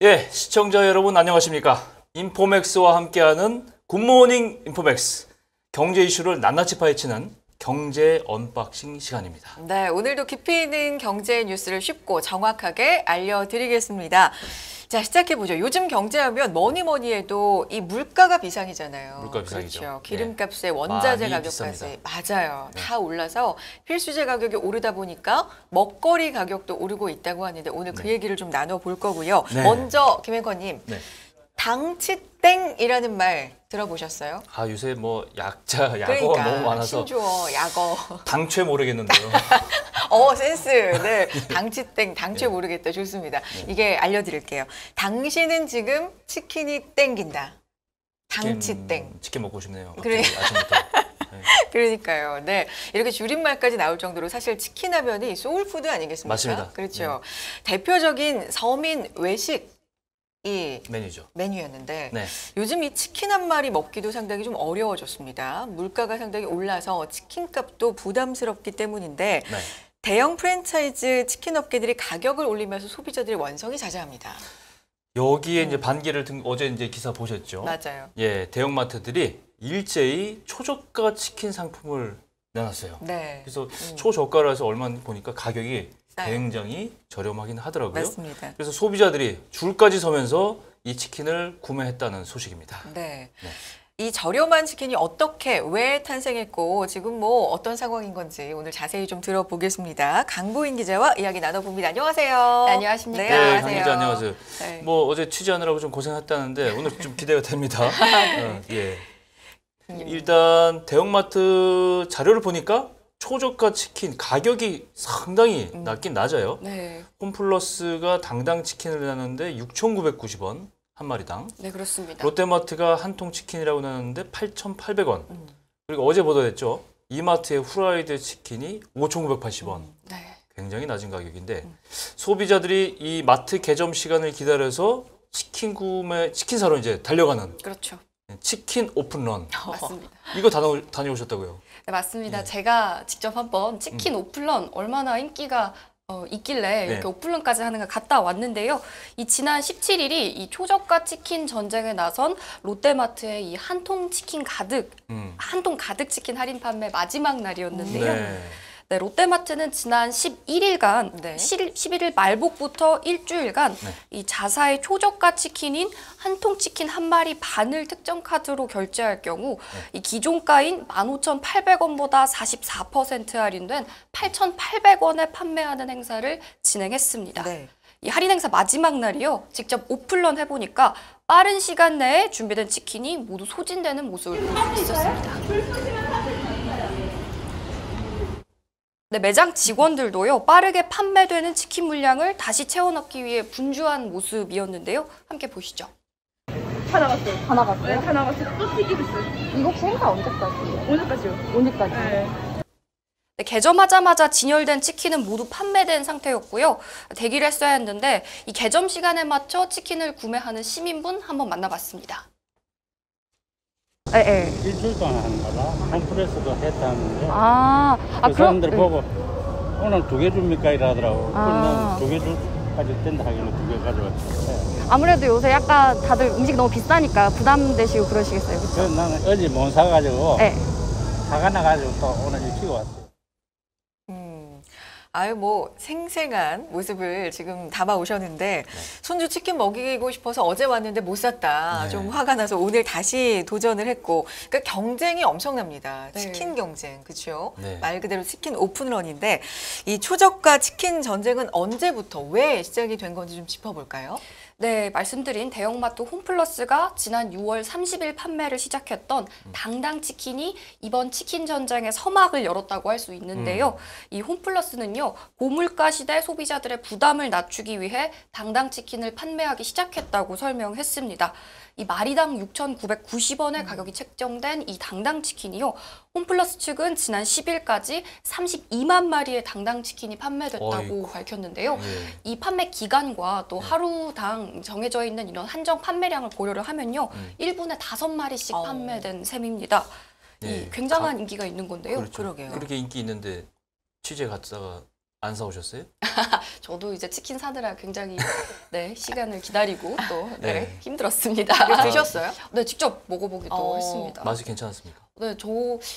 예, 시청자 여러분 안녕하십니까? 인포맥스와 함께하는 굿모닝 인포맥스. 경제 이슈를 낱낱이 파헤치는 경제 언박싱 시간입니다. 네, 오늘도 깊이 있는 경제 뉴스를 쉽고 정확하게 알려드리겠습니다. 자, 시작해보죠. 요즘 경제하면 뭐니 해도 이 물가가 비상이잖아요. 물가 비상이죠. 그렇죠. 기름값에 원자재 많이 가격까지. 비쌉니다. 맞아요. 네. 다 올라서 필수재 가격이 오르다 보니까 먹거리 가격도 오르고 있다고 하는데 오늘 그 얘기를 좀 나눠볼 거고요. 네. 먼저 김앵커님, 네. 당치땡이라는 말 들어보셨어요? 아, 요새 뭐 약어가 그러니까, 너무 많아서 신조어, 약어. 당최 모르겠는데요. 센스. 네. 당치땡, 당최 모르겠다. 좋습니다. 이게 알려드릴게요. 당신은 지금 치킨이 땡긴다. 당치땡. 치킨 먹고 싶네요. 그래. 아침부터. 네. 그러니까요. 네. 이렇게 줄임말까지 나올 정도로 사실 치킨 하면이 소울푸드 아니겠습니까? 맞습니다. 그렇죠. 대표적인 서민 외식 이 메뉴죠. 메뉴였는데 네. 요즘 이 치킨 한 마리 먹기도 상당히 좀 어려워졌습니다. 물가가 상당히 올라서 치킨값도 부담스럽기 때문인데 네. 대형 프랜차이즈 치킨 업계들이 가격을 올리면서 소비자들의 원성이 자자합니다. 여기에 이제 반기를 어제 이제 기사 보셨죠? 맞아요. 예, 대형마트들이 일제히 초저가 치킨 상품을 내놨어요. 네. 그래서 초저가로 해서 얼마 보니까 가격이 싸요. 굉장히 저렴하긴 하더라고요. 맞습니다. 그래서 소비자들이 줄까지 서면서 이 치킨을 구매했다는 소식입니다. 네. 네. 이 저렴한 치킨이 어떻게, 왜 탄생했고 지금 뭐 어떤 상황인 건지 오늘 자세히 좀 들어보겠습니다. 강보인 기자와 이야기 나눠봅니다. 안녕하세요. 네, 안녕하십니까. 네, 강 기자 안녕하세요. 네. 뭐 어제 취재하느라고 좀 고생했다는데 오늘 좀 기대가 됩니다. 예. 일단 대형마트 자료를 보니까 초저가 치킨 가격이 상당히 낮긴 낮아요. 네. 홈플러스가 당당 치킨을 내놨는데 6,990원 한 마리당. 네, 그렇습니다. 롯데마트가 한 통 치킨이라고 내놨는데 8,800원. 그리고 어제 보도됐죠. 이마트의 후라이드 치킨이 5,980원. 네. 굉장히 낮은 가격인데 소비자들이 이 마트 개점 시간을 기다려서 치킨 사러 이제 달려가는 그렇죠. 치킨 오픈런. 맞습니다. 이거 다녀오셨다고요? 네, 맞습니다. 네. 제가 직접 한번 치킨 오픈런 얼마나 인기가 있길래 이렇게 네. 오픈런까지 하는 걸 갔다 왔는데요. 이 지난 17일이 이 초저가 치킨 전쟁에 나선 롯데마트의 이 한 통 치킨 가득, 한 통 가득 치킨 할인 판매 마지막 날이었는데요. 네. 네, 롯데마트는 지난 11일간, 네. 11일 말복부터 일주일간 네. 이 자사의 초저가 치킨인 한 통 치킨 한 마리 반을 특정 카드로 결제할 경우 이 기존가인 15,800원보다 44% 할인된 8,800원에 판매하는 행사를 진행했습니다. 네. 이 할인 행사 마지막 날이요. 직접 오픈런 해보니까 빠른 시간 내에 준비된 치킨이 모두 소진되는 모습을 볼 수 있었습니다. 네, 매장 직원들도요, 빠르게 판매되는 치킨 물량을 다시 채워 넣기 위해 분주한 모습이었는데요. 함께 보시죠. 다 나갔어요. 다 나갔어요? 네, 다 나갔어요. 또 튀기고 있어요. 이거 혹시 행사 언제까지예요? 오늘까지요. 언제까지? 네. 네, 개점하자마자 진열된 치킨은 모두 판매된 상태였고요. 대기를 했어야 했는데 이 개점 시간에 맞춰 치킨을 구매하는 시민분 한번 만나봤습니다. 네. 일주일 동안 하는 거다. 홈프레스도 했다는데 그 사람들 보고 오늘 2개 줍니까 이러더라고. 아. 그럼 2개 줄까지 된다 하길래 2개 가져왔어요. 아무래도 요새 약간 다들 음식 너무 비싸니까 부담되시고 그러시겠어요, 그렇죠? 그래서 나는 어제 못 사가지고 네. 화가 나가지고 또 오늘 일찍 왔어요. 아유, 뭐 생생한 모습을 지금 담아 오셨는데 손주 치킨 먹이고 싶어서 어제 왔는데 못 샀다. 네. 좀 화가 나서 오늘 다시 도전을 했고, 그러니까 경쟁이 엄청납니다. 네. 치킨 경쟁, 그렇죠? 네. 말 그대로 치킨 오픈런인데 이 초저가 치킨 전쟁은 언제부터 왜 시작이 된 건지 좀 짚어볼까요? 네, 말씀드린 대형마트 홈플러스가 지난 6월 30일 판매를 시작했던 당당 치킨이 이번 치킨 전쟁의 서막을 열었다고 할 수 있는데요. 이 홈플러스는요, 고물가 시대 소비자들의 부담을 낮추기 위해 당당 치킨을 판매하기 시작했다고 설명했습니다. 이 마리당 6,990원의 가격이 책정된 이 당당 치킨이요. 홈플러스 측은 지난 10일까지 32만 마리의 당당 치킨이 판매됐다고 어이구. 밝혔는데요. 예. 이 판매 기간과 또 하루당 정해져 있는 이런 한정 판매량을 고려를 하면요. 1분에 5마리씩 판매된 셈입니다. 네. 이 굉장한 인기가 있는 건데요. 그렇죠. 그러게요. 그렇게 인기 있는데 취재 갔다가 안 사오셨어요? 저도 이제 치킨 사느라 굉장히 네, 시간을 기다리고 또 네, 네. 힘들었습니다. 이거 드셨어요? 네, 직접 먹어보기도 했습니다. 맛이 괜찮았습니까? 네, 저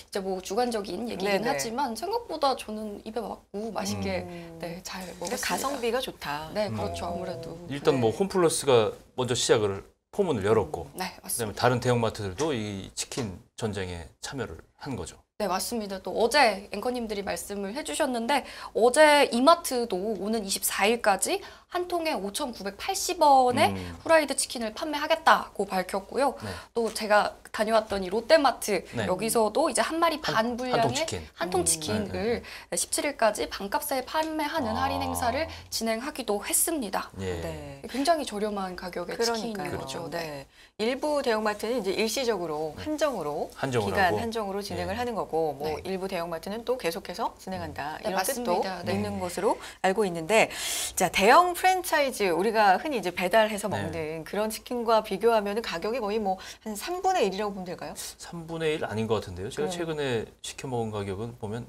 이제 뭐 주관적인 얘기긴 네네. 하지만 생각보다 저는 입에 맞고 맛있게 네, 잘 근데 먹었습니다. 가성비가 좋다. 네, 그렇죠. 아무래도. 일단 뭐 홈플러스가 먼저 시작을 포문을 열었고 네, 그다음에 맞습니다. 다른 대형마트들도 이 치킨 전쟁에 참여를 한 거죠. 네, 맞습니다. 또 어제 앵커님들이 말씀을 해주셨는데 어제 이마트도 오는 24일까지 한 통에 5,980원에 후라이드 치킨을 판매하겠다고 밝혔고요. 네. 또 제가 다녀왔던 이 롯데마트 네. 여기서도 이제 한 마리 반 한통 분량의 치킨. 한 통 치킨을 네, 17일까지 반값에 판매하는 아. 할인 행사를 진행하기도 했습니다. 예. 네. 굉장히 저렴한 가격의 치킨인 그러니까요. 거죠. 네. 일부 대형마트는 이제 일시적으로 한정으로 한정을 기간 하고. 한정으로 진행을 네. 하는 거고 뭐 네. 일부 대형마트는 또 계속해서 진행한다 네, 이런 뜻도 맞습니다. 네. 있는 것으로 알고 있는데 자 대형 프랜차이즈 우리가 흔히 이제 배달해서 네. 먹는 그런 치킨과 비교하면 가격이 거의 뭐 한 3분의 1이라고 보면 될까요? 3분의 1 아닌 것 같은데요. 제가 음. 최근에 시켜 먹은 가격은 보면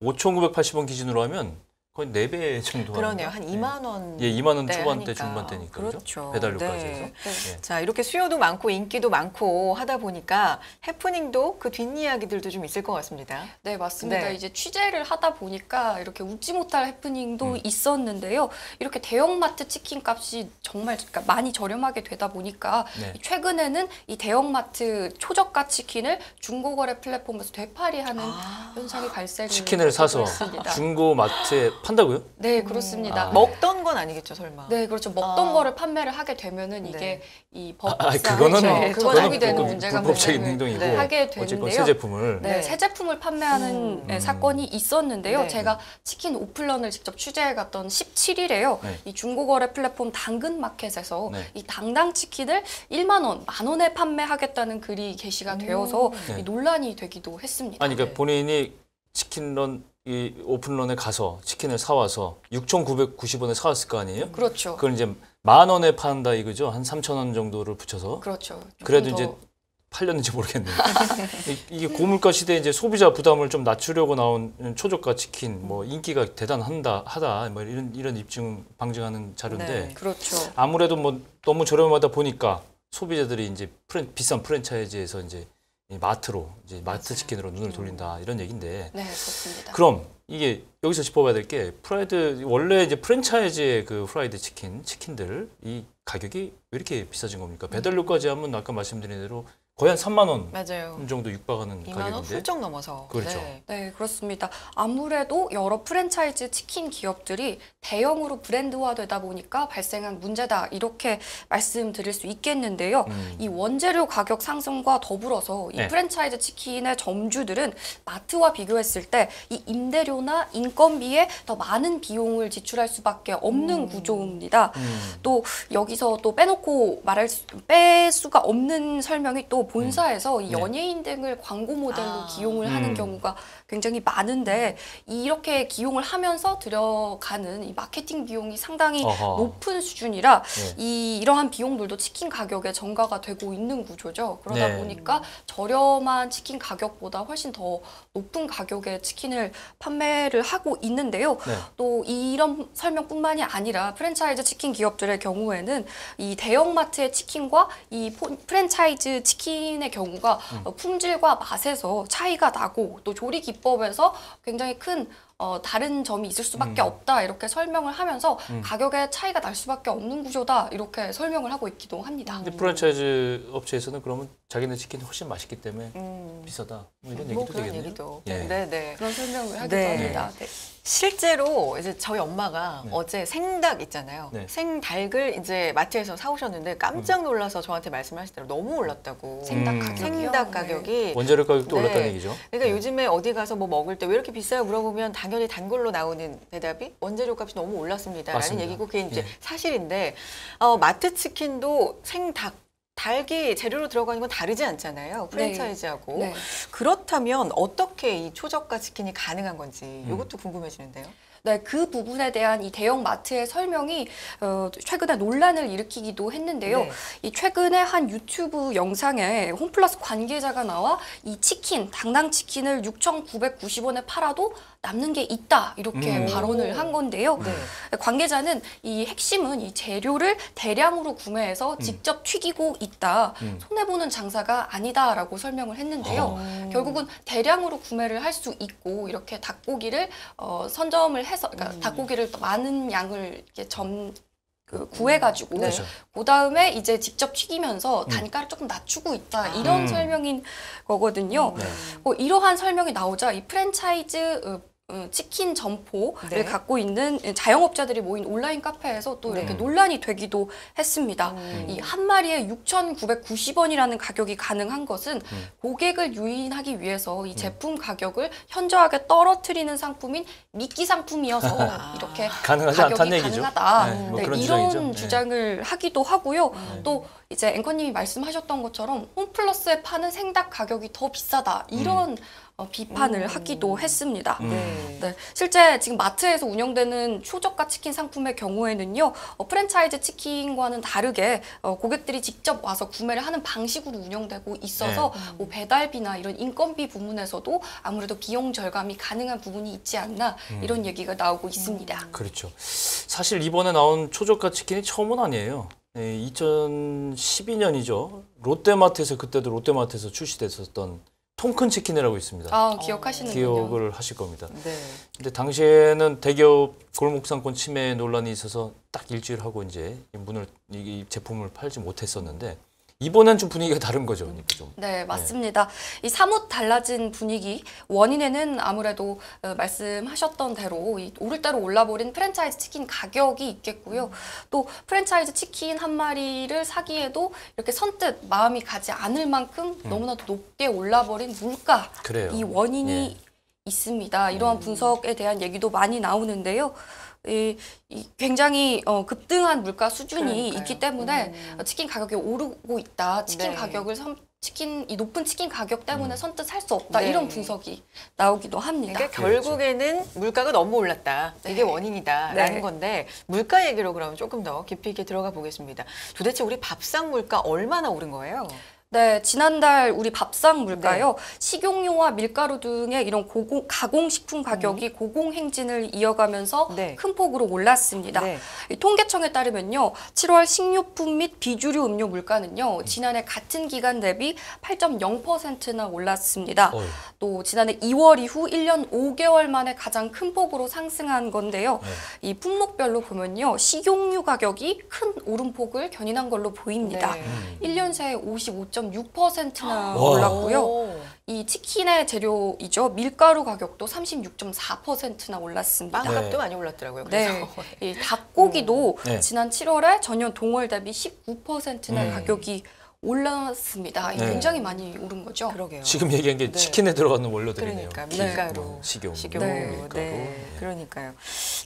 5,980원 기준으로 하면 거의 4배 정도. 그러네요. 하는가? 한 2만 원. 예, 2만 원 네, 초반대 하니까. 중반대니까 그렇죠. 배달료까지 네. 해서. 예. 자 이렇게 수요도 많고 인기도 많고 하다 보니까 해프닝도 그 뒷이야기들도 좀 있을 것 같습니다. 네, 맞습니다. 네. 이제 취재를 하다 보니까 이렇게 웃지 못할 해프닝도 있었는데요. 이렇게 대형마트 치킨 값이 정말 그러니까 많이 저렴하게 되다 보니까 네. 최근에는 이 대형마트 초저가 치킨을 중고거래 플랫폼에서 되팔이하는 현상이 발생을 치킨을 사서 했습니다. 중고 마트에 판다고요? 네, 그렇습니다. 아. 먹던 건 아니겠죠, 설마. 네, 그렇죠. 먹던 아. 거를 판매를 하게 되면은 네. 이게 이 아, 법상 그거는 네, 그건 저작이 되는 불법- 문제가 불법적인 발생을 행동이고 네. 하게 어쨌건 되는데요. 새 제품을 네, 네. 새 제품을 판매하는 음. 사건이 있었는데요. 네. 제가 치킨 오픈런을 직접 취재해 갔던 17일에요. 네. 이 중고거래 플랫폼 당근마켓에서 네. 이 당당 치킨을 1만 원, 만 원에 판매하겠다는 글이 게시가 되어서 네. 이 논란이 되기도 했습니다. 아니 그러니까 본인이 치킨런 이 오픈런에 가서 치킨을 사와서 6,990원에 사왔을 거 아니에요? 그렇죠. 그걸 이제 10,000원에 판다 이거죠. 한 3,000원 정도를 붙여서. 그렇죠. 조금 그래도 더- 이제 팔렸는지 모르겠네요. 이게 고물가 시대에 이제 소비자 부담을 좀 낮추려고 나온 초저가 치킨 뭐 인기가 하다 뭐 이런 입증 방증하는 자료인데 네. 그렇죠. 아무래도 뭐 너무 저렴하다 보니까 소비자들이 이제 비싼 프랜차이즈에서 이제 이 마트로 이제 마트 치킨으로 눈을 돌린다 이런 얘기인데 네, 그렇습니다. 그럼 이게 여기서 짚어봐야 될 게 프라이드 원래 이제 프랜차이즈의 그 프라이드 치킨들 이 가격이 왜 이렇게 비싸진 겁니까? 배달료까지 하면 아까 말씀드린 대로 거의 한 3만 원 맞아요. 정도 육박하는 2만 원 가격인데 훌쩍 넘어서. 그렇죠. 네. 네, 그렇습니다. 아무래도 여러 프랜차이즈 치킨 기업들이 대형으로 브랜드화되다 보니까 발생한 문제다 이렇게 말씀드릴 수 있겠는데요. 이 원재료 가격 상승과 더불어서 이 네. 프랜차이즈 치킨의 점주들은 마트와 비교했을 때 이 임대료나 인건비에 더 많은 비용을 지출할 수밖에 없는 구조입니다. 또 여기서 또 뺄 수가 없는 설명이 또 본사에서 이 네. 연예인 등을 광고 모델로 아. 기용을 하는 경우가 굉장히 많은데 이렇게 기용을 하면서 들어가는 이 마케팅 비용이 상당히 어허. 높은 수준이라 네. 이러한 비용들도 치킨 가격에 전가가 되고 있는 구조죠. 그러다 네. 보니까 저렴한 치킨 가격보다 훨씬 더 높은 가격의 치킨을 판매를 하고 있는데요. 네. 또 이런 설명뿐만이 아니라 프랜차이즈 치킨 기업들의 경우에는 이 대형마트의 치킨과 이 프랜차이즈 치킨의 경우가 품질과 맛에서 차이가 나고 또 조리 기법에서 굉장히 큰 다른 점이 있을 수밖에 없다 이렇게 설명을 하면서 가격의 차이가 날 수밖에 없는 구조다 이렇게 설명을 하고 있기도 합니다. 근데 프랜차이즈 업체에서는 그러면 자기네 치킨이 훨씬 맛있기 때문에 비싸다 뭐 이런 얘기도 뭐 그런 되겠네요. 얘기도. 예. 네. 그런 설명을 하기도 네. 합니다. 네. 실제로 이제 저희 엄마가 네. 어제 생닭 있잖아요. 네. 생닭을 이제 마트에서 사오셨는데 깜짝 놀라서 저한테 말씀하시더라고요. 너무 올랐다고. 생닭 가격이요? 생닭 가격이. 원재료 가격도 네. 올랐다는 얘기죠. 그러니까 네. 요즘에 어디 가서 뭐 먹을 때 왜 이렇게 비싸요 물어보면 당연히 단골로 나오는 대답이 원재료 값이 너무 올랐습니다라는 맞습니다. 얘기고 그게 이제 예. 사실인데 마트 치킨도 생닭 닭이 재료로 들어가는 건 다르지 않잖아요. 프랜차이즈하고. 네. 그렇다면 어떻게 이 초저가 치킨이 가능한 건지 이것도 궁금해지는데요. 네, 그 부분에 대한 이 대형 마트의 설명이 최근에 논란을 일으키기도 했는데요. 네. 이 최근에 한 유튜브 영상에 홈플러스 관계자가 나와 이 치킨, 당당 치킨을 6,990원에 팔아도 남는 게 있다 이렇게 발언을 한 건데요. 네. 관계자는 이 핵심은 이 재료를 대량으로 구매해서 직접 튀기고 있다. 손해보는 장사가 아니다라고 설명을 했는데요. 결국은 대량으로 구매를 할 수 있고 이렇게 닭고기를 선점을 해서 그러니까 닭고기를 많은 양을 이렇게 구해가지고 네. 그 다음에 이제 직접 튀기면서 단가를 조금 낮추고 있다 이런 설명인 거거든요. 이러한 설명이 나오자 이 프랜차이즈 치킨 점포를 네. 갖고 있는 자영업자들이 모인 온라인 카페에서 또 이렇게 논란이 되기도 했습니다. 이 한 마리에 6,990원이라는 가격이 가능한 것은 고객을 유인하기 위해서 이 제품 가격을 현저하게 떨어뜨리는 상품인 미끼 상품이어서 이렇게 가능하지 가격이 않다는 얘기죠. 가능하다. 네, 뭐 네, 그런 이런 주장이죠. 네. 주장을 하기도 하고요. 또 이제 앵커님이 말씀하셨던 것처럼 홈플러스에 파는 생닭 가격이 더 비싸다. 이런 비판을 하기도 했습니다. 네, 실제 지금 마트에서 운영되는 초저가 치킨 상품의 경우에는요, 프랜차이즈 치킨과는 다르게 고객들이 직접 와서 구매를 하는 방식으로 운영되고 있어서 뭐 배달비나 이런 인건비 부분에서도 아무래도 비용 절감이 가능한 부분이 있지 않나 이런 얘기가 나오고 있습니다. 그렇죠. 사실 이번에 나온 초저가 치킨이 처음은 아니에요. 2012년이죠. 롯데마트에서 그때도 롯데마트에서 출시됐었던 통큰 치킨이라고 있습니다. 아, 기억하시는군요. 기억을 하실 겁니다. 네. 근데 당시에는 대기업 골목상권 침해 논란이 있어서 딱 일주일 하고 이제 이 제품을 팔지 못했었는데 이번엔 좀 분위기가 다른 거죠. 그러니까 좀. 네, 맞습니다. 이 사뭇 달라진 분위기, 원인에는 아무래도 말씀하셨던 대로 이 오를 대로 올라버린 프랜차이즈 치킨 가격이 있겠고요. 또 프랜차이즈 치킨 한 마리를 사기에도 이렇게 선뜻 마음이 가지 않을 만큼 너무나도 높게 올라버린 물가, 그래요. 이 원인이 있습니다. 이러한 분석에 대한 얘기도 많이 나오는데요. 이 굉장히 급등한 물가 수준이 그러니까요. 있기 때문에 치킨 가격이 오르고 있다. 치킨 네. 가격을 이 높은 치킨 가격 때문에 선뜻 살 수 없다. 네. 이런 분석이 나오기도 합니다. 그러니까 결국에는 물가가 너무 올랐다. 이게 원인이다라는 네. 건데 물가 얘기로 그러면 조금 더 깊이 있게 들어가 보겠습니다. 도대체 우리 밥상 물가 얼마나 오른 거예요? 네, 지난달 우리 밥상 물가요. 식용유와 밀가루 등의 이런 가공식품 가격이 고공행진을 이어가면서 네. 큰 폭으로 올랐습니다. 네. 이 통계청에 따르면요, 7월 식료품 및 비주류 음료 물가는요, 지난해 같은 기간 대비 8.0%나 올랐습니다. 어휴. 또 지난해 2월 이후 1년 5개월 만에 가장 큰 폭으로 상승한 건데요. 이 품목별로 보면요, 식용유 가격이 큰 오름폭을 견인한 걸로 보입니다. 네. 1년 새에 55.6%나 와. 올랐고요. 오. 이 치킨의 재료이죠. 밀가루 가격도 36.4%나 올랐습니다. 빵값도 네. 많이 올랐더라고요. 네, 그래서 이 닭고기도 네. 지난 7월에 전년 동월 대비 19%나 음. 가격이 올랐습니다. 네. 굉장히 많이 오른 거죠. 그러게요. 지금 얘기한 게 네. 치킨에 들어가는 원료들이네요. 그러니까 기, 밀가루, 뭐, 식용, 네. 밀가루. 네, 그러니까요.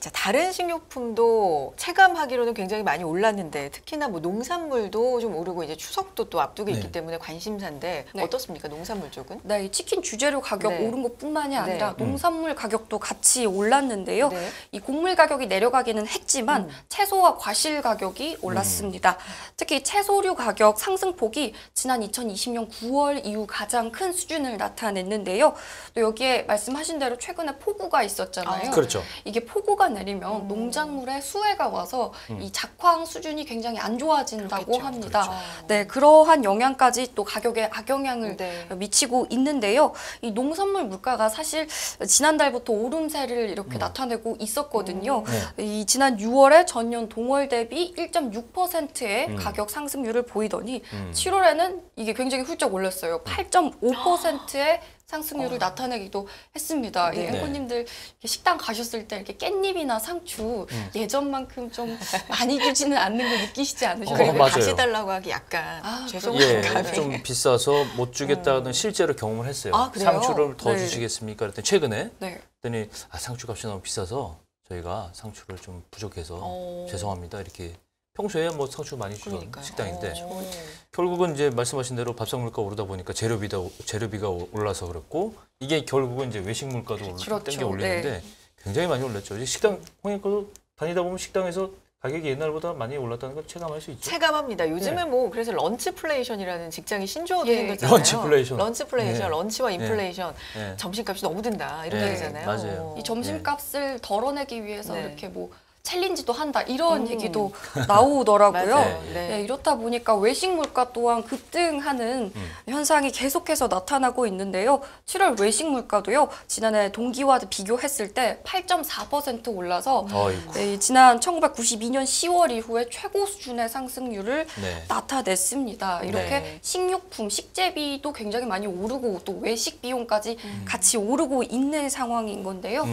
자, 다른 식료품도 체감하기로는 굉장히 많이 올랐는데 특히나 뭐 농산물도 좀 오르고 이제 추석도 또 앞두고 있기 네. 때문에 관심사인데 네. 어떻습니까? 농산물 쪽은? 네, 이 치킨 주재료 가격 네. 오른 것뿐만이 아니라 네. 농산물 가격도 같이 올랐는데요. 네. 이 곡물 가격이 내려가기는 했지만 채소와 과실 가격이 올랐습니다. 특히 채소류 가격 상승폭이 지난 2020년 9월 이후 가장 큰 수준을 나타냈는데요. 또 여기에 말씀하신 대로 최근에 폭우가 있었잖아요. 그렇죠. 이게 폭우가 내리면 농작물에 수해가 와서 이 작황 수준이 굉장히 안 좋아진다고 그렇겠죠. 합니다. 그렇죠. 네, 그러한 영향까지 또 가격에 악영향을 네. 미치고 있는데요. 이 농산물 물가가 사실 지난달부터 오름세를 이렇게 나타내고 있었거든요. 이 지난 6월에 전년 동월 대비 1.6%의 가격 상승률을 보이더니 7월에는 이게 굉장히 훌쩍 올랐어요. 8.5%의 상승률을 나타내기도 했습니다. 이 네. 앵커님들 이렇게 식당 가셨을 때 이렇게 깻잎이나 상추 예전만큼 좀 많이 주지는 않는 거 느끼시지 않으셨나요? 그리고 맞아요. 다시 달라고 하기 약간 죄송한 예, 감이. 좀 비싸서 못 주겠다는 실제로 경험을 했어요. 아, 그래요? 상추를 더 네. 주시겠습니까? 그랬더니 최근에 네. 그랬더니 상추 값이 너무 비싸서 저희가 상추를 좀 부족해서 죄송합니다. 이렇게 평소에 뭐 상추 많이 주던 그러니까요. 식당인데 오. 결국은 이제 말씀하신 대로 밥상 물가 오르다 보니까 재료비가 올라서 그랬고 이게 결국은 이제 외식 물가도 그렇죠. 땡겨 올리는데 굉장히 많이 올랐죠. 이제 식당 홍익도 다니다 보면 식당에서 가격이 옛날보다 많이 올랐다는 걸 체감할 수 있죠. 체감합니다. 요즘에 네. 뭐 그래서 런치플레이션이라는 직장이 신조어도 예. 생겼잖아요. 런치플레이션. 런치플레이션, 네. 런치와 네. 인플레이션. 네. 점심값이 너무 든다 이런 네. 얘기잖아요. 맞아요. 이 점심값을 덜어내기 위해서 네. 이렇게 뭐 챌린지도 한다 이런 얘기도 맞아요. 나오더라고요. 네. 네, 이렇다 보니까 외식 물가 또한 급등하는 현상이 계속해서 나타나고 있는데요. 7월 외식 물가도요. 지난해 동기와 비교했을 때 8.4% 올라서 어이구. 네, 지난 1992년 10월 이후에 최고 수준의 상승률을 네. 나타냈습니다. 이렇게 네. 식료품, 식재비도 굉장히 많이 오르고 또 외식 비용까지 같이 오르고 있는 상황인 건데요.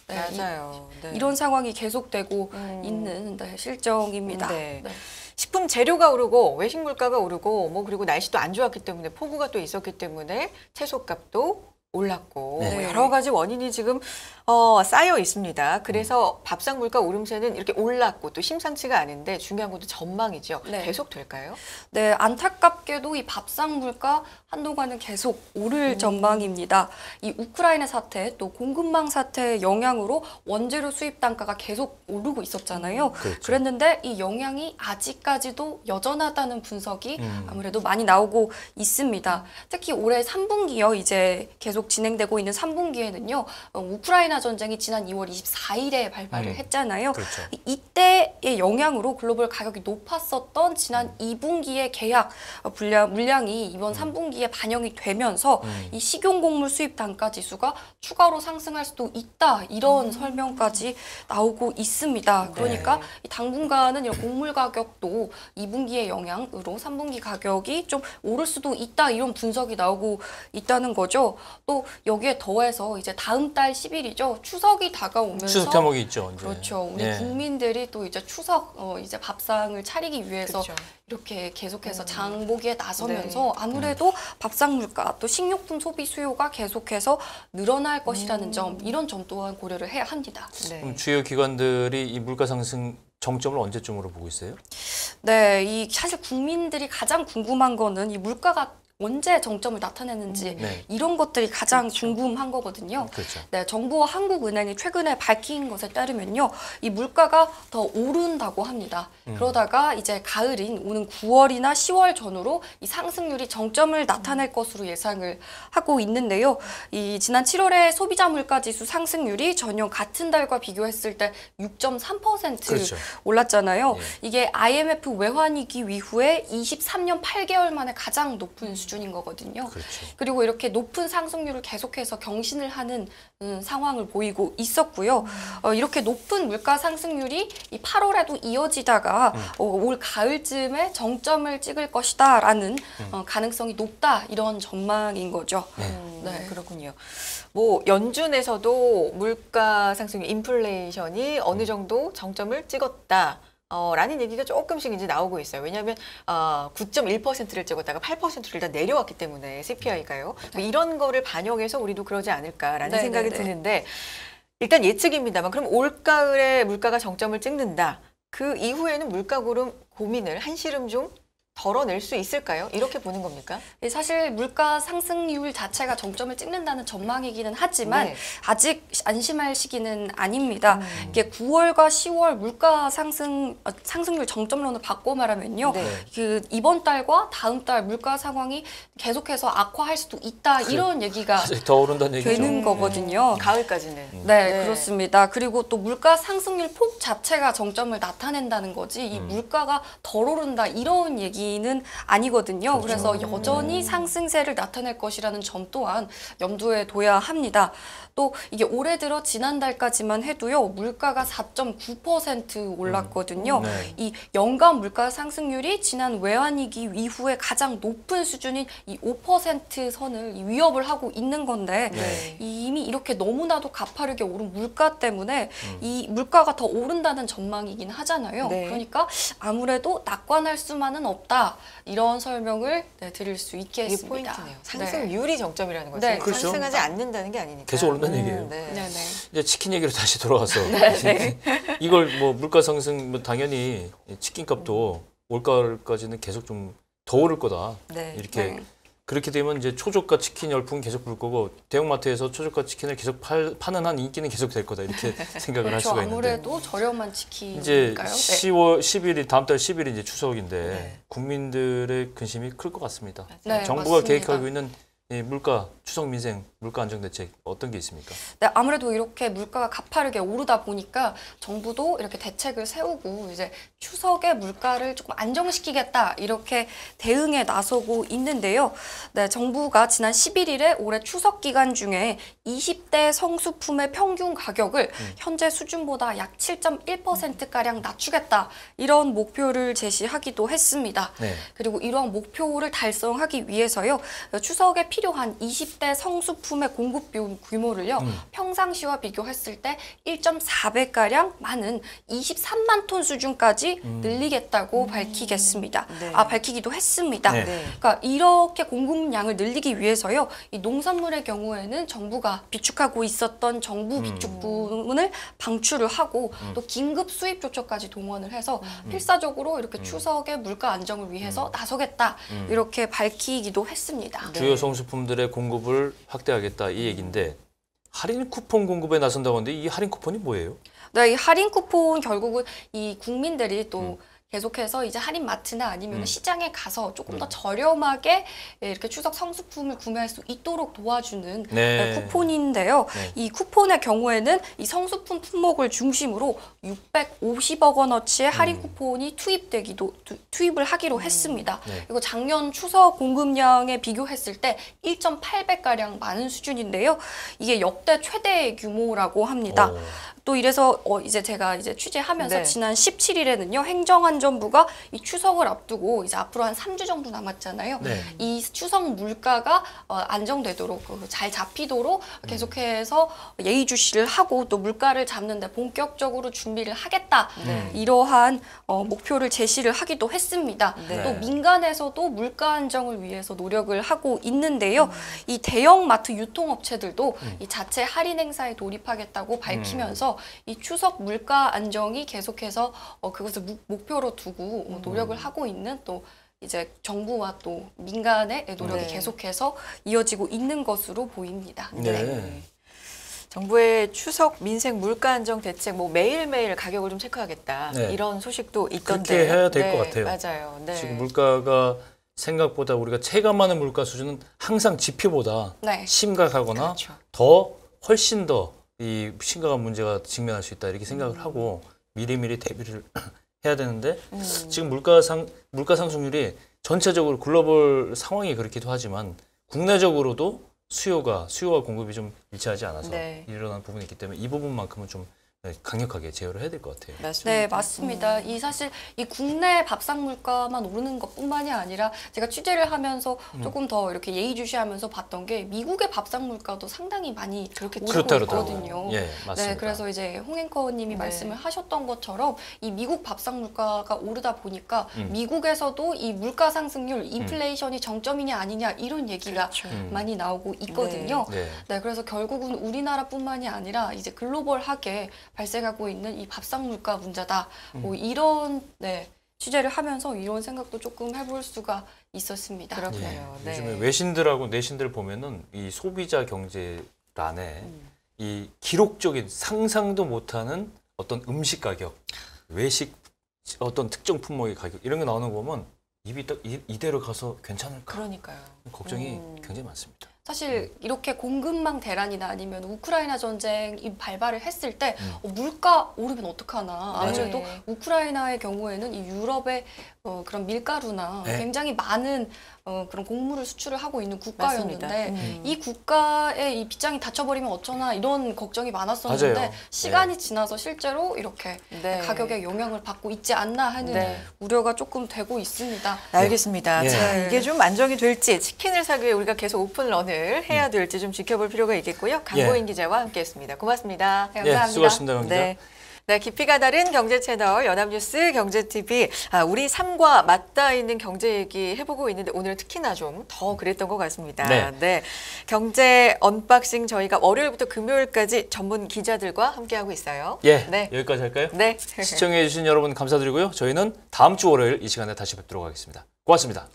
네, 맞아요. 네. 이런 상황이 계속되고 있는 실정입니다. 네. 식품 재료가 오르고 외식 물가가 오르고 뭐 그리고 날씨도 안 좋았기 때문에 폭우가 또 있었기 때문에 채소값도 올랐고 네. 뭐 여러 가지 원인이 지금 쌓여 있습니다. 그래서 밥상 물가 오름세는 이렇게 올랐고 또 심상치가 않은데 중요한 것도 전망이죠. 네. 계속 될까요? 네, 안타깝게도 이 밥상 물가 한동안은 계속 오를 전망입니다. 이 우크라이나 사태 또 공급망 사태의 영향으로 원재료 수입 단가가 계속 오르고 있었잖아요. 그렇죠. 그랬는데 이 영향이 아직까지도 여전하다는 분석이 음. 아무래도 많이 나오고 있습니다. 특히 올해 3분기요, 이제 계속 진행되고 있는 3분기에는요, 우크라이나 전쟁이 지난 2월 24일에 발발을 했잖아요. 그렇죠. 이때의 영향으로 글로벌 가격이 높았었던 지난 2분기의 계약 물량이 이번 3분기에 반영이 되면서 이 식용곡물 수입 단가 지수가 추가로 상승할 수도 있다 이런 설명까지 나오고 있습니다. 그러니까 이 당분간은 이런 곡물 가격도 2분기의 영향으로 3분기 가격이 좀 오를 수도 있다 이런 분석이 나오고 있다는 거죠. 또 여기에 더해서 이제 다음 달 10일이죠. 추석이 다가오면서 추석 대목이 있죠. 이제. 그렇죠. 우리 네. 국민들이 또 이제 추석 이제 밥상을 차리기 위해서 그렇죠. 이렇게 계속해서 장보기에 나서면서 아무래도 밥상 물가 또 식료품 소비 수요가 계속해서 늘어날 것이라는 점 이런 점 또한 고려를 해야 합니다. 네. 그럼 주요 기관들이 이 물가 상승 정점을 언제쯤으로 보고 있어요? 네, 이 사실 국민들이 가장 궁금한 거는 이 물가가 언제 정점을 나타내는지 네. 이런 것들이 가장 궁금한 거거든요. 그렇죠. 네, 정부와 한국은행이 최근에 밝힌 것에 따르면요, 이 물가가 더 오른다고 합니다. 그러다가 이제 가을인 오는 9월이나 10월 전후로 이 상승률이 정점을 나타낼 것으로 예상을 하고 있는데요. 이 지난 7월에 소비자 물가지수 상승률이 전년 같은 달과 비교했을 때 6.3% 그렇죠. 올랐잖아요. 예. 이게 IMF 외환위기 이후에 23년 8개월 만에 가장 높은 수준인 거거든요. 그렇죠. 그리고 이렇게 높은 상승률을 계속해서 경신을 하는 상황을 보이고 있었고요. 이렇게 높은 물가 상승률이 이 8월에도 이어지다가 올 가을쯤에 정점을 찍을 것이다라는 가능성이 높다 이런 전망인 거죠. 네, 그렇군요. 뭐 연준에서도 물가 상승, 인플레이션이 어느 정도 정점을 찍었다. 라는 얘기가 조금씩 이제 나오고 있어요. 왜냐하면 9.1%를 찍었다가 8%를 일단 내려왔기 때문에 CPI가요. 뭐 이런 거를 반영해서 우리도 그러지 않을까라는 네, 생각이 네, 네. 드는데 일단 예측입니다만 그럼 올가을에 물가가 정점을 찍는다. 그 이후에는 물가 고민을 한시름 좀 덜어낼 수 있을까요? 이렇게 보는 겁니까? 사실 물가 상승률 자체가 정점을 찍는다는 전망이기는 하지만 네. 아직 안심할 시기는 아닙니다. 이게 9월과 10월 물가 상승률 정점론을 바꿔 말하면요. 네. 그 이번 달과 다음 달 물가 상황이 계속해서 악화할 수도 있다 이런 얘기가 아직 더 오른다는 얘기죠. 되는 거거든요. 가을까지는. 네, 네. 그렇습니다. 그리고 또 물가 상승률 폭 자체가 정점을 나타낸다는 거지 이 물가가 덜 오른다 이런 얘기는 아니거든요. 그래서 여전히 상승세를 나타낼 것이라는 점 또한 염두에 둬야 합니다. 또 이게 올해 들어 지난달까지만 해도요. 물가가 4.9% 올랐거든요. 네. 이 연간 물가 상승률이 지난 외환위기 이후에 가장 높은 수준인 이 5% 선을 위협을 하고 있는 건데 네. 이미 이렇게 너무나도 가파르게 오른 물가 때문에 이 물가가 더 오른다는 전망이긴 하잖아요. 네. 그러니까 아무래도 낙관할 수만은 없다. 이런 설명을 드릴 수 이게 있겠습니다. 포인트네요. 상승률이 정점이라는 거죠. 네, 그렇죠. 상승하지 않는다는 게 아니니까. 계속 오른다는 얘기예요. 네. 네, 네. 이제 치킨 얘기로 다시 돌아와서 이걸 뭐 물가 상승 뭐 당연히 치킨 값도 올가을까지는 계속 좀 더 오를 거다. 네. 이렇게 네. 그렇게 되면 이제 초저가 치킨 열풍은 계속 불 거고 대형마트에서 초저가 치킨을 계속 파는 한 인기는 계속 될 거다 이렇게 생각을 할 그렇죠. 수가 있는데 아무래도 저렴한 이제 치킨일까요? 네. 10월 10일이 다음 달 10일이 이제 추석인데 네. 국민들의 근심이 클 것 같습니다. 네, 정부가 맞습니다. 계획하고 있는 이 물가 추석 민생 물가 안정 대책 어떤 게 있습니까? 네, 아무래도 이렇게 물가가 가파르게 오르다 보니까 정부도 이렇게 대책을 세우고 이제 추석에 물가를 조금 안정시키겠다 이렇게 대응에 나서고 있는데요. 네, 정부가 지난 11일에 올해 추석 기간 중에 20대 성수품의 평균 가격을 현재 수준보다 약 7.1%가량 낮추겠다 이런 목표를 제시하기도 했습니다. 네. 그리고 이러한 목표를 달성하기 위해서요. 추석에 필요한 20대 성수품의 공급 규모를요. 평상시와 비교했을 때 1.4배가량 많은 23만 톤 수준까지 늘리겠다고 밝히겠습니다. 네. 밝히기도 했습니다. 네. 그러니까 이렇게 공급량을 늘리기 위해서요. 이 농산물의 경우에는 정부가 비축하고 있었던 정부 비축 부분을 방출을 하고 또 긴급 수입 조처까지 동원을 해서 필사적으로 이렇게 추석의 물가 안정을 위해서 나서겠다 이렇게 밝히기도 했습니다. 주요 성수품들의 공급을 확대하겠다 이 얘기인데 할인 쿠폰 공급에 나선다고 하는데 이 할인 쿠폰이 뭐예요? 네, 이 할인 쿠폰 결국은 이 국민들이 또 계속해서 이제 할인 마트나 아니면 시장에 가서 조금 더 저렴하게 이렇게 추석 성수품을 구매할 수 있도록 도와주는 네. 쿠폰인데요. 네. 이 쿠폰의 경우에는 이 성수품 품목을 중심으로 650억 원어치의 할인 쿠폰이 투입을 하기로 했습니다. 네. 그리고 작년 추석 공급량에 비교했을 때 1.8배가량 많은 수준인데요. 이게 역대 최대 규모라고 합니다. 또 이래서 이제 제가 이제 취재하면서 네. 지난 17일에는요 행정안전부가 이 추석을 앞두고 이제 앞으로 한 3주 정도 남았잖아요. 네. 이 추석 물가가 안정되도록 잘 잡히도록 계속해서 예의주시를 하고 또 물가를 잡는데 본격적으로 준비를 하겠다 이러한 목표를 제시를 하기도 했습니다. 네. 또 민간에서도 물가 안정을 위해서 노력을 하고 있는데요. 이 대형마트 유통업체들도 이 자체 할인 행사에 돌입하겠다고 밝히면서 이 추석 물가 안정이 계속해서 그것을 목표로 두고 노력을 하고 있는 또 이제 정부와 또 민간의 노력이 네. 계속해서 이어지고 있는 것으로 보입니다. 네. 정부의 추석 민생 물가 안정 대책 뭐 매일매일 가격을 좀 체크하겠다. 네. 이런 소식도 있던데. 그렇게 해야 될 것 네, 같아요. 맞아요. 네. 지금 물가가 생각보다 우리가 체감하는 물가 수준은 항상 지표보다 네. 심각하거나 그렇죠. 더 훨씬 더 이 심각한 문제가 직면할 수 있다 이렇게 생각을 하고 미리미리 대비를 해야 되는데 지금 물가 상승률이 전체적으로 글로벌 상황이 그렇기도 하지만 국내적으로도 수요와 공급이 좀 일치하지 않아서 네. 일어난 부분이 있기 때문에 이 부분만큼은 좀 강력하게 제어를 해야 될 것 같아요. 맞습니다. 네, 맞습니다. 이 사실 이 국내 밥상 물가만 오르는 것뿐만이 아니라 제가 취재를 하면서 조금 더 이렇게 예의주시하면서 봤던 게 미국의 밥상 물가도 상당히 많이 그렇게 오르고 그렇다 있거든요. 예, 맞습니다. 네, 그래서 이제 홍 앵커님이 말씀을 하셨던 것처럼 이 미국 밥상 물가가 오르다 보니까 미국에서도 이 물가 상승률, 인플레이션이 정점이냐 아니냐 이런 얘기가 그렇죠. 많이 나오고 있거든요. 네. 네, 그래서 결국은 우리나라뿐만이 아니라 이제 글로벌하게 발생하고 있는 이 밥상 물가 문제다. 뭐 이런 취재를 하면서 이런 생각도 조금 해볼 수가 있었습니다. 그렇군요. 네. 요즘에 외신들하고 내신들 보면은 이 소비자 경제란에 이 기록적인 상상도 못하는 어떤 음식 가격, 외식 어떤 특정 품목의 가격 이런 게 나오는 거 보면 입이 딱 이대로 가서 괜찮을까? 그러니까요. 걱정이 굉장히 많습니다. 사실 이렇게 공급망 대란이나 아니면 우크라이나 전쟁이 발발을 했을 때 물가 오르면 어떡하나. 아무래도 네. 우크라이나의 경우에는 이 유럽의 그런 밀가루나 네. 굉장히 많은 그런 곡물을 수출을 하고 있는 국가였는데 맞습니다. 이 국가의 이 빗장이 닫혀버리면 어쩌나 이런 걱정이 많았었는데 맞아요. 시간이 네. 지나서 실제로 이렇게 네. 가격에 영향을 받고 있지 않나 하는 네. 우려가 조금 되고 있습니다. 알겠습니다. 네. 자, 이게 좀 안정이 될지 치킨을 사기 위해 우리가 계속 오픈런을 해야 될지 좀 지켜볼 필요가 있겠고요. 강보인 기자와 함께했습니다. 고맙습니다. 네, 예, 감사합니다. 수고하셨습니다, 강 기자. 네. 네, 깊이가 다른 경제 채널 연합뉴스 경제TV. 우리 삶과 맞닿아 있는 경제 얘기 해보고 있는데 오늘은 특히나 좀 더 그랬던 것 같습니다. 네. 경제 언박싱 저희가 월요일부터 금요일까지 전문 기자들과 함께하고 있어요. 예, 네. 여기까지 할까요? 네. 시청해주신 여러분 감사드리고요. 저희는 다음 주 월요일 이 시간에 다시 뵙도록 하겠습니다. 고맙습니다.